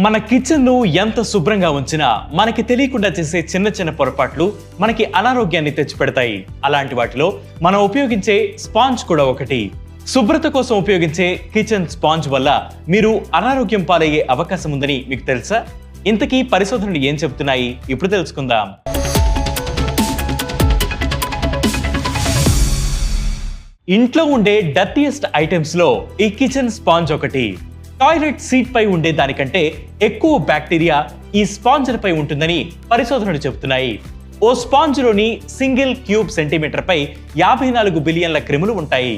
మన కిచెన్ను ఎంత శుభ్రంగా ఉంచినా మనకి తెలియకుండా చేసే చిన్న చిన్న పొరపాట్లు మనకి అనారోగ్యాన్ని తెచ్చిపెడతాయి. అలాంటి వాటిలో మనం ఉపయోగించే స్పాంజ్ కూడా ఒకటి. శుభ్రత కోసం ఉపయోగించే కిచెన్ స్పాంజ్ వల్ల మీరు అనారోగ్యం పాలయ్యే అవకాశం ఉందని మీకు తెలుసా? ఇంతకీ పరిశోధనలు ఏం చెబుతున్నాయి ఇప్పుడు తెలుసుకుందాం. ఇంట్లో ఉండే డర్టీయెస్ట్ ఐటమ్స్ లో ఈ కిచెన్ స్పాంజ్ ఒకటి. టాయిలెట్ సీట్ పై ఉండే దానికంటే ఎక్కువ బ్యాక్టీరియా ఈ స్పాంజ్లపై ఉంటుందని పరిశోధనలు చెబుతున్నాయి. ఓ స్పాంజ్లోని సింగిల్ క్యూబ్ సెంటీమీటర్ పై 54 బిలియన్ల క్రిములు ఉంటాయి.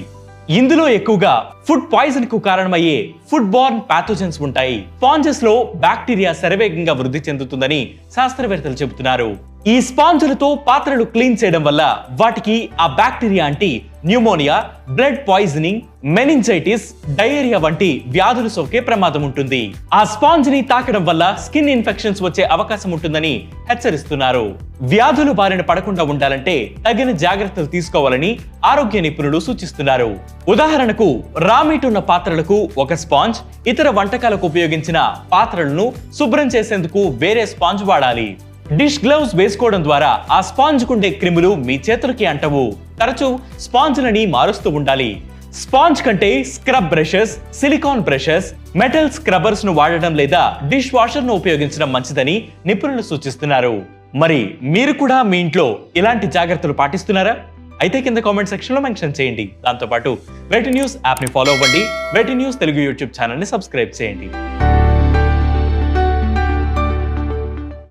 ఇందులో ఎక్కువగా ఫుడ్ పాయిజన్ కు కారణమయ్యే ఫుడ్ బార్న్ పాథోజన్స్ ఉంటాయి. స్పాంజెస్ లో బ్యాక్టీరియా శరవేగంగా వృద్ధి చెందుతుందని శాస్త్రవేత్తలు చెబుతున్నారు. ఈ స్పాంజులతో పాత్రలు క్లీన్ చేయడం వల్ల వాటికి ఆ బ్యాక్టీరియా అంటి pneumonia, blood poisoning, meningitis, diarrhoea వంటి వ్యాధులు సోకే ప్రమాదం ఉంటుంది. ఆ స్పాంజ్ ని తాకడం వల్ల స్కిన్ ఇన్ఫెక్షన్స్ వచ్చే అవకాశం ఉంటుందని హెచ్చరిస్తున్నారు. వ్యాధులు బారిన పడకుండా ఉండాలంటే తగిన జాగ్రత్తలు తీసుకోవాలని ఆరోగ్య నిపుణులు సూచిస్తున్నారు. ఉదాహరణకు రా మీట్ ఉన్న పాత్రలకు ఒక స్పాంజ్, ఇతర వంటకాలకు ఉపయోగించిన పాత్రలను శుభ్రం చేసేందుకు వేరే స్పాంజ్ వాడాలి. డిష్ గ్లౌస్ వేసుకోవడం ద్వారా ఆ స్పాంజ్ కుండే క్రిములు మీ చేతులకి అంటవు. తరచూ స్పాంజ్లని మారుస్తూ ఉండాలి. స్పాంజ్ కంటే scrub brushes, silicon brushes, metal scrubbers ను వాడడం లేదా డిష్ వాషర్ ను ఉపయోగించడం మంచిదని నిపుణులు సూచిస్తున్నారు. మరి మీరు కూడా మీ ఇంట్లో ఇలాంటి జాగ్రత్తలు పాటిస్తున్నారా? అయితే కింద కామెంట్ సెక్షన్ లో మెన్షన్ చేయండి. దాంతోపాటు వెటి న్యూస్ యాప్ ని ఫాలో అవ్వండి. వెటి న్యూస్ తెలుగు యూట్యూబ్ ఛానల్ ని సబ్స్క్రైబ్ చేయండి.